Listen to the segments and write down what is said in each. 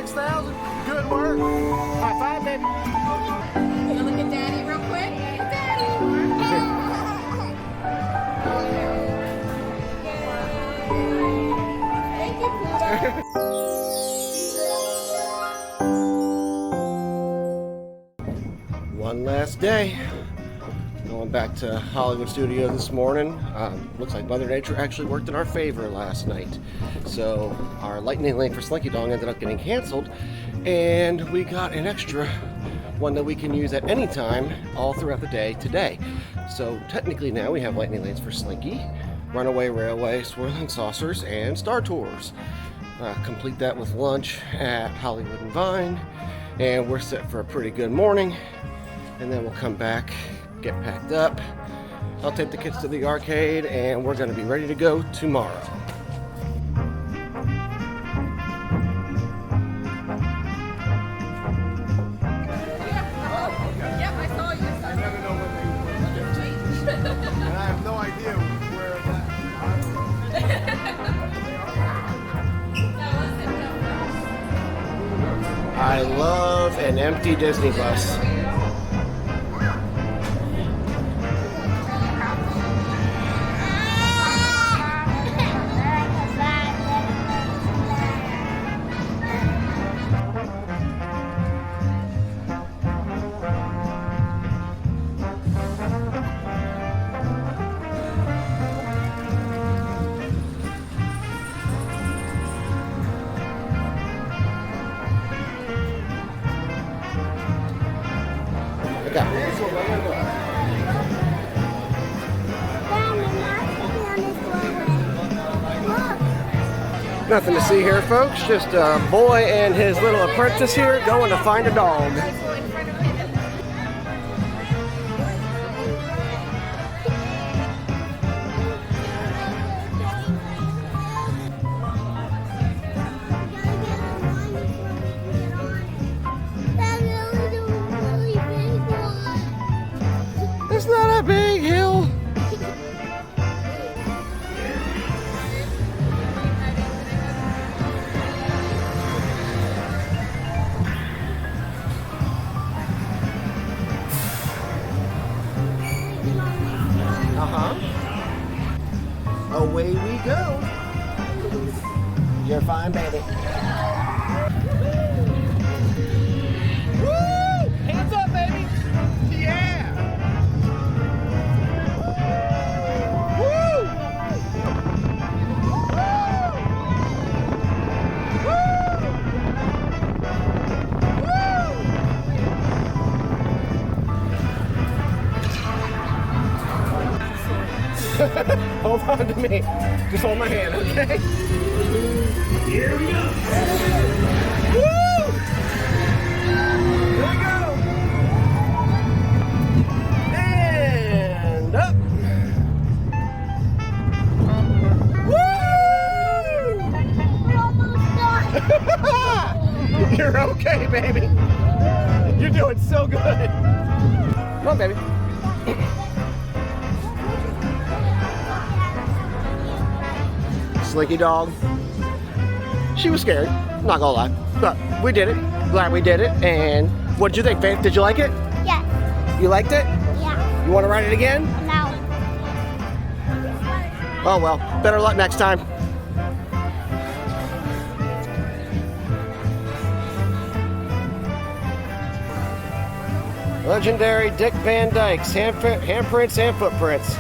6,000. Good work. High five, baby. You look at Daddy real quick. Daddy. Thank you, Peter. One last day. Going back to Hollywood Studios this morning. Looks like Mother Nature actually worked in our favor last night. So our lightning lane for Slinky Dog ended up getting canceled, and we got an extra one that we can use at any time all throughout the day today. So technically now we have lightning lanes for Slinky, Runaway, Railway, Swirling Saucers, and Star Tours. Complete that with lunch at Hollywood and Vine, and we're set for a pretty good morning. And then we'll come back, get packed up. I'll take the kids to the arcade, and we're going to be ready to go tomorrow. Yep, I saw you. I never know when they change. And I have no idea where I love an empty Disney bus. Nothing to see here, folks. Just a boy and his little apprentice here going to find a dog. It's not a big hill. Away we go. You're fine, baby. Woo! Hands up, baby. Yeah. Woo! Hold on to me. Just hold my hand, okay? Here we go. Woo! Here we go. And up. Woo! You're okay, baby. You're doing so good. Come on, baby. Slinky Dog. She was scared, not gonna lie. But we did it. Glad we did it. And what did you think, Faith? Did you like it? Yes. You liked it? Yeah. You want to ride it again? No. Oh well, better luck next time. Legendary Dick Van Dyke's handprints and footprints.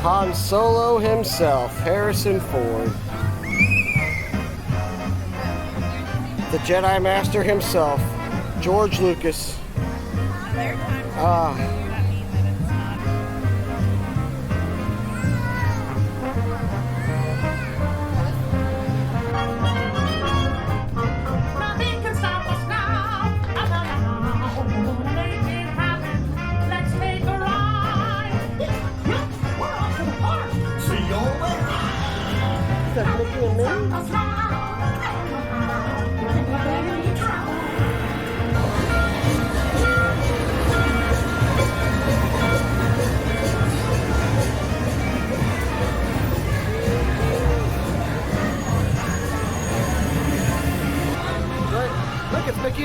Han Solo himself, Harrison Ford. The Jedi Master himself, George Lucas.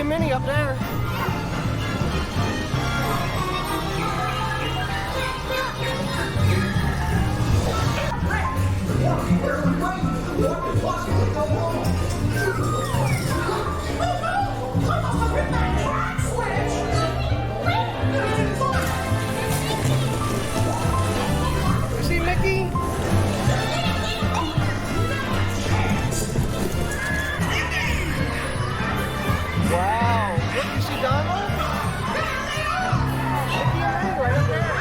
and Minnie up there. See Mickey? Wow. Look, you see Donald? Mickey and Minnie right up there.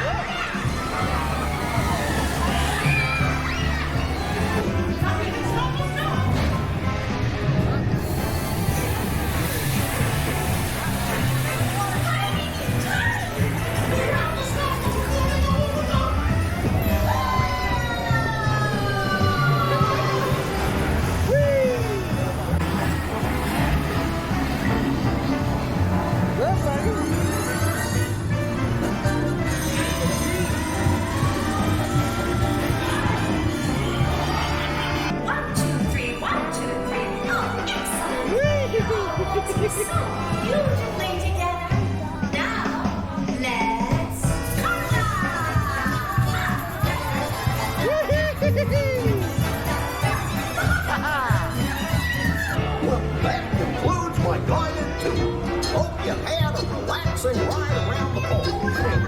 Well, that concludes my guided tour. Hope you had a relaxing ride around the park.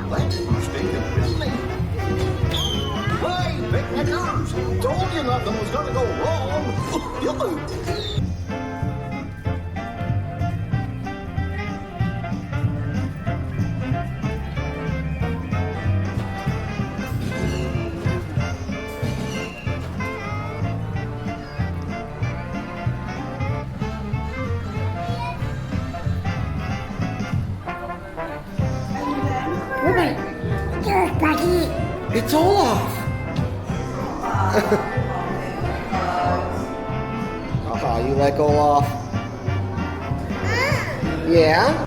That's interesting, isn't it? Hey, picnickers! Told you nothing was gonna go wrong. It's Olaf! Oh, you like Olaf? Yeah?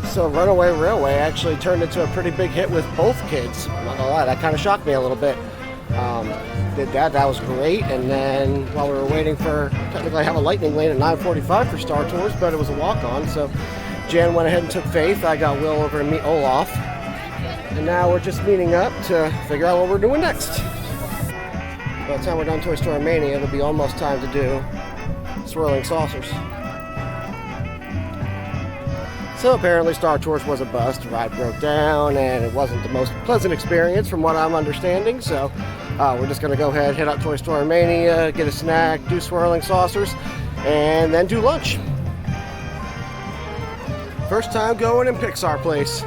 So Runaway Railway actually turned into a pretty big hit with both kids. I'm not gonna lie, that kind of shocked me a little bit. Did that was great, and then while we were waiting for, technically I have a lightning lane at 9:45 for Star Tours, but it was a walk-on, so Jan went ahead and took Faith. I got Will over to meet Olaf, and now we're just meeting up to figure out what we're doing next. By the time we're done Toy Story Mania, it'll be almost time to do Swirling Saucers. So apparently Star Tours was a bust. The ride broke down, and it wasn't the most pleasant experience from what I'm understanding, so we're just going to go ahead, hit out Toy Story Mania, get a snack, do Swirling Saucers, and then do lunch. First time going in Pixar Place.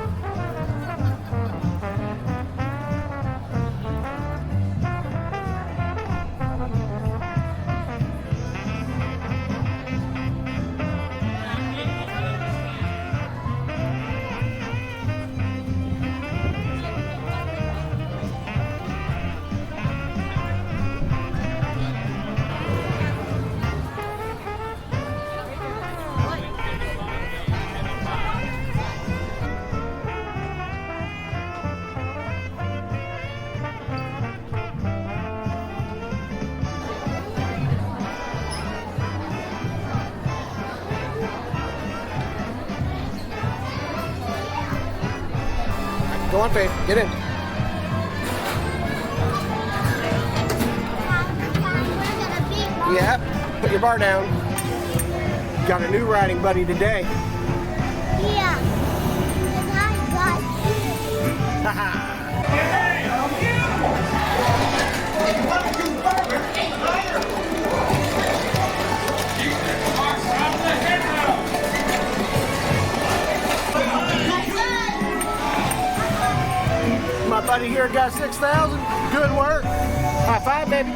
Go on, Faith. Get in. Yep. Put your bar down. Got a new riding buddy today. Yeah. And I got you. Haha. My buddy here got 6,000. Good work. High five, baby.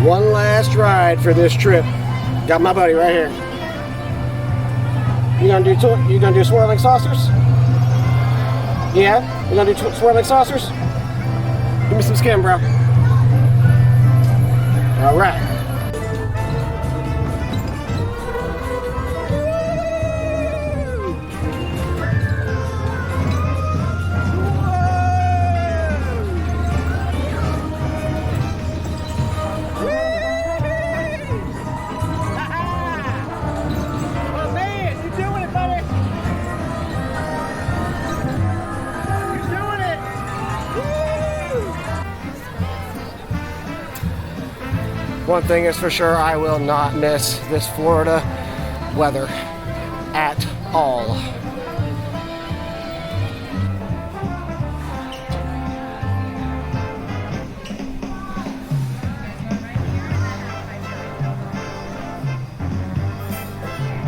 One last ride for this trip. Got my buddy right here. You gonna do Swirling Saucers? Yeah? You gonna do Swirling Saucers? Give me some skin, bro. All right. One thing is for sure, I will not miss this Florida weather at all.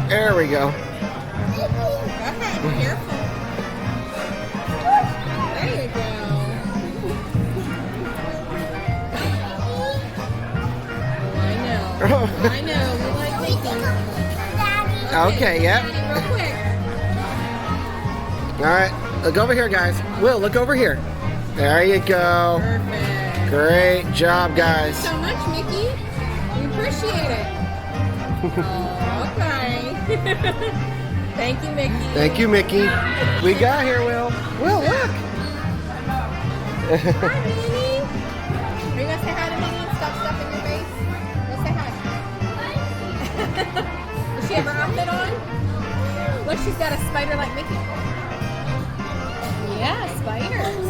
There we go. Okay, careful. There you go. I know, we like making. Okay, yep. Real quick. All right, look over here, guys. Will, look over here. There you go. Perfect. Great job, guys. Thank you so much, Mickey. We appreciate it. Oh, okay. Thank you, Mickey. Thank you, Mickey. We got here, Will. Will, look. Hi, Minnie. Are you going to say hi to Minnie and stop stuffing your face? Let's say hi. Does she have her outfit on? Look, she's got a spider like Mickey. Yeah, spiders.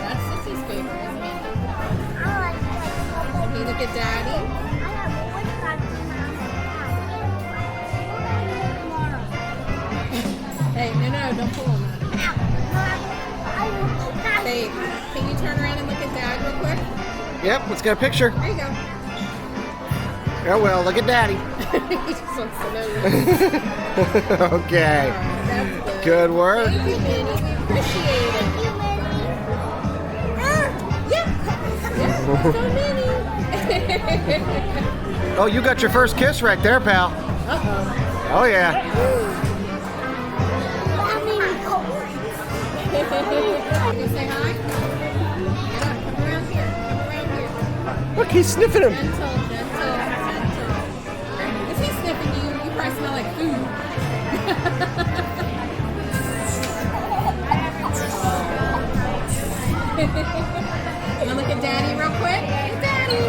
That's Sissy's favorite, isn't it? Okay, look at Daddy. Hey, no, don't pull him. Hey, can you turn around and look at Dad real quick? Yep, let's get a picture. There you go. Oh, well, look at Daddy. He just wants to know you. Okay. That's good. Good work. Thank you, Minnie. We appreciate it. Yeah, so Minnie. Oh, you got your first kiss right there, pal. Uh-oh. Oh, yeah. You say hi? Get up. Come around here. Come around here. Look, he's sniffing him. Gentle. Is he sniffing you? You probably smell like food. You want to look at Daddy real quick? Hey, Daddy.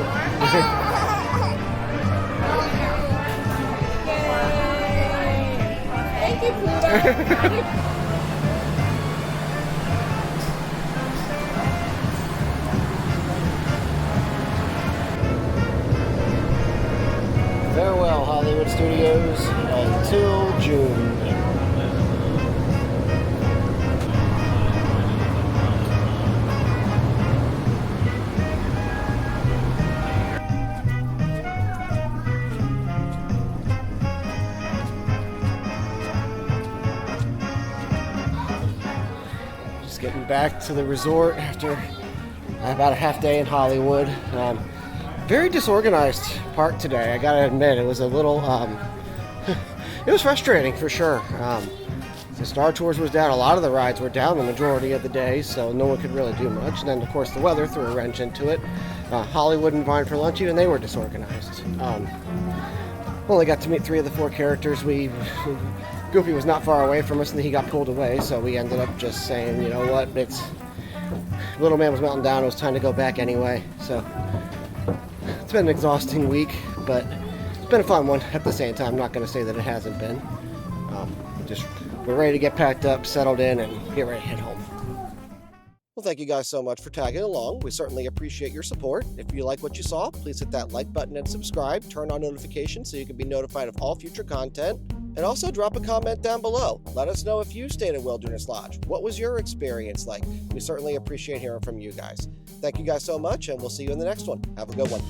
Thank you, Pluto. Farewell, Hollywood Studios, until June. Just getting back to the resort after about a half day in Hollywood. Very disorganized park today, I gotta admit. It was a little, it was frustrating for sure. The Star Tours was down, a lot of the rides were down the majority of the day, so no one could really do much. And then, of course, the weather threw a wrench into it. Hollywood and Vine for Lunch, even they were disorganized. Only got to meet 3 of the 4 characters. Goofy was not far away from us, and he got pulled away, so we ended up just saying, you know what, little man was melting down, it was time to go back anyway, so. It's been an exhausting week, but it's been a fun one at the same time. I'm not going to say that it hasn't been. We're ready to get packed up, settled in, and get ready to head home. Well, thank you guys so much for tagging along. We certainly appreciate your support. If you like what you saw, please hit that like button and subscribe. Turn on notifications so you can be notified of all future content. And also drop a comment down below. Let us know if you stayed at Wilderness Lodge. What was your experience like? We certainly appreciate hearing from you guys. Thank you guys so much, and we'll see you in the next one. Have a good one.